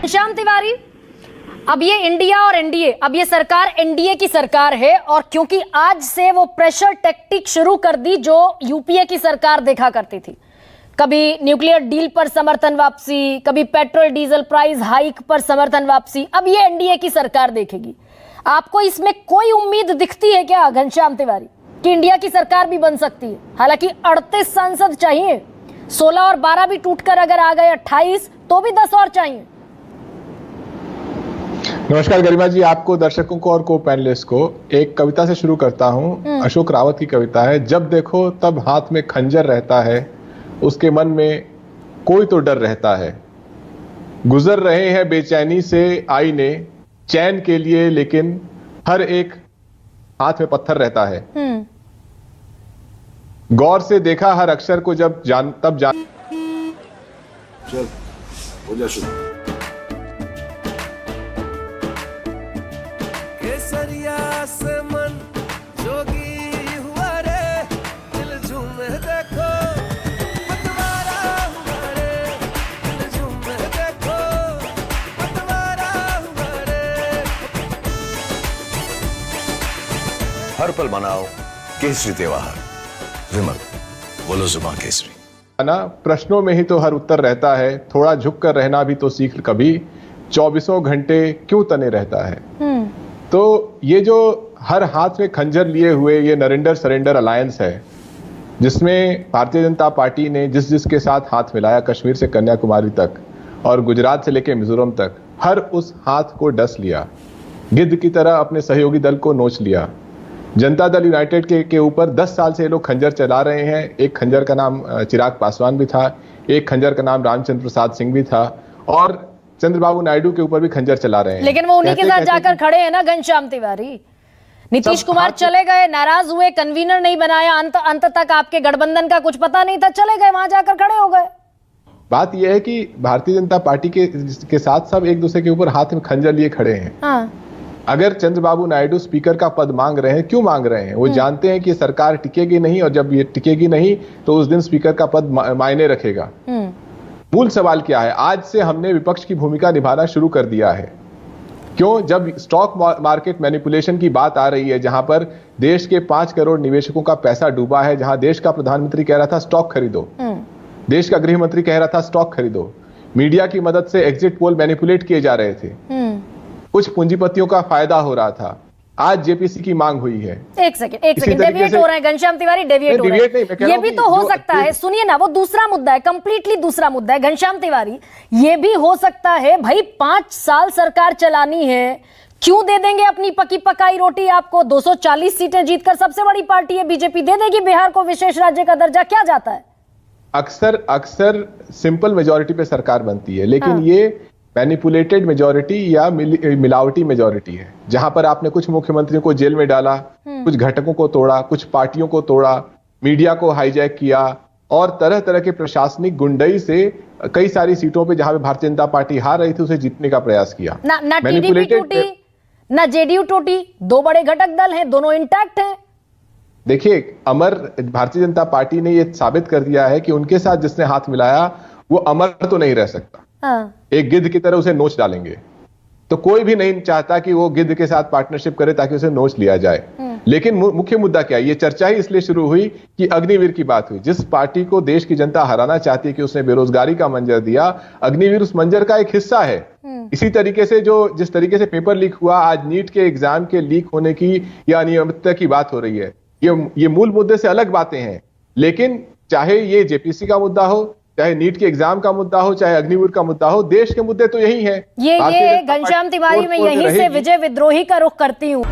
घनश्याम तिवारी, अब ये इंडिया और एनडीए, अब ये सरकार एनडीए की सरकार है और क्योंकि आज से वो प्रेशर टैक्टिक शुरू कर दी जो यूपीए की सरकार देखा करती थी। कभी न्यूक्लियर डील पर समर्थन वापसी, कभी पेट्रोल डीजल प्राइस हाइक पर समर्थन वापसी, अब ये एनडीए की सरकार देखेगी। आपको इसमें कोई उम्मीद दिखती है क्या घनश्याम तिवारी कि इंडिया की सरकार भी बन सकती है? हालांकि 38 सांसद चाहिए, 16 और 12 भी टूटकर अगर आ गए 28 तो भी 10 और चाहिए। नमस्कार गरिमा जी, आपको, दर्शकों को और को पैनलिस्ट को एक कविता से शुरू करता हूं। अशोक रावत की कविता है। जब देखो तब हाथ में खंजर रहता है, उसके मन में कोई तो डर रहता है। गुजर रहे हैं बेचैनी से आईने चैन के लिए, लेकिन हर एक हाथ में पत्थर रहता है। गौर से देखा हर अक्षर को जब तब जान चल हो जा शुरू। केसरिया से मन जोगी हुआ रे, दिल झूमे देखो पतवारा हुआ रे, दिल झूमे देखो पतवारा हुआ रे। हर पल मनाओ केसरी त्योहार। विमल बोलो जुबान केसरी। ना, प्रश्नों में ही तो हर उत्तर रहता है, थोड़ा झुक कर रहना भी तो सीख कभी, 24 घंटे क्यों तने रहता है। तो ये जो हर हाथ में खंजर लिए हुए ये नरेंद्र सरेंडर अलायंस है, जिसमें भारतीय जनता पार्टी ने जिसके साथ हाथ मिलाया, कश्मीर से कन्याकुमारी तक और गुजरात से लेकर मिजोरम तक, हर उस हाथ को डस लिया, गिद्ध की तरह अपने सहयोगी दल को नोच लिया। जनता दल यूनाइटेड के ऊपर 10 साल से ये लोग खंजर चला रहे हैं। एक खंजर का नाम चिराग पासवान भी था, एक खंजर का नाम रामचंद्र प्रसाद सिंह भी था, और चंद्रबाबू नायडू के ऊपर भी खंजर चला रहे हैं। लेकिन वो उन्हीं के साथ जाकर खड़े हैं ना घनश्याम तिवारी। नीतीश कुमार चले गए, नाराज हुए, कन्वीनर नहीं बनाया, अंत तक आपके गठबंधन का कुछ पता नहीं था, चले गए, वहां जाकर खड़े हो गए। बात यह है कि भारतीय जनता पार्टी के साथ सब एक दूसरे के ऊपर हाथ में खंजर लिए खड़े हैं। हाँ। अगर चंद्रबाबू नायडू स्पीकर का पद मांग रहे हैं, क्यों मांग रहे हैं? वो जानते हैं कि सरकार टिकेगी नहीं, और जब ये टिकेगी नहीं तो उस दिन स्पीकर का पद मायने रखेगा। मूल सवाल क्या है? आज से हमने विपक्ष की भूमिका निभाना शुरू कर दिया है। क्यों? जब स्टॉक मार्केट मैनिपुलेशन की बात आ रही है, जहां पर देश के 5 करोड़ निवेशकों का पैसा डूबा है, जहां देश का प्रधानमंत्री कह रहा था स्टॉक खरीदो, देश का गृह मंत्री कह रहा था स्टॉक खरीदो, मीडिया की मदद से एग्जिट पोल मैनिपुलेट किए जा रहे थे, कुछ पूंजीपतियों का फायदा हो रहा था, आज जेपीसी की मांग हुई है। एक सेकंड डेविएट हो रहे हैं घनश्याम तिवारी, डेविएट हो रहे हैं। ये भी तो हो सकता है, सुनिए ना, वो दूसरा मुद्दा है, कंप्लीटली दूसरा मुद्दा है घनश्याम तिवारी। ये भी हो सकता है भाई 5 साल सरकार चलानी है, क्यों दे देंगे अपनी पकी पकाई रोटी आपको? 240 सीटें जीतकर सबसे बड़ी पार्टी है बीजेपी, दे देगी बिहार को विशेष राज्य का दर्जा, क्या जाता है? अक्सर सिंपल मेजोरिटी पे सरकार बनती है, लेकिन ये मैनिपुलेटेड मेजॉरिटी या मिलावटी मेजॉरिटी है, जहां पर आपने कुछ मुख्यमंत्रियों को जेल में डाला, कुछ घटकों को तोड़ा, कुछ पार्टियों को तोड़ा, मीडिया को हाईजैक किया, और तरह तरह के प्रशासनिक गुंडई से कई सारी सीटों पे जहां पे भारतीय जनता पार्टी हार रही थी उसे जीतने का प्रयास किया। ना टीडीपी टूटी, ना जेडीयू टूटी, 2 बड़े घटक दल हैं, दोनों इंटैक्ट हैं। देखिए, भारतीय जनता पार्टी ने यह साबित कर दिया है कि उनके साथ जिसने हाथ मिलाया वो अमर तो नहीं रह सकता। एक गिद्ध की तरह उसे नोच डालेंगे। तो कोई भी नहीं चाहता कि वो गिद्ध के साथ पार्टनरशिप करे ताकि उसे नोच लिया जाए। लेकिन मुख्य मुद्दा क्या है? ये चर्चा ही इसलिए शुरू हुई कि अग्निवीर की बात हुई। जिस पार्टी को देश की जनता हराना चाहती है कि उसने बेरोजगारी का मंजर दिया, अग्निवीर उस मंजर का एक हिस्सा है। इसी तरीके से जिस तरीके से पेपर लीक हुआ, आज नीट के एग्जाम के लीक होने की या अनियमितता की बात हो रही है, ये मूल मुद्दे से अलग बातें हैं। लेकिन चाहे ये जेपीसी का मुद्दा हो, चाहे नीट के एग्जाम का मुद्दा हो, चाहे अग्निवीर का मुद्दा हो, देश के मुद्दे तो यही है। ये घनश्याम तिवारी, मैं यहीं से विजय विद्रोही का रुख करती हूँ।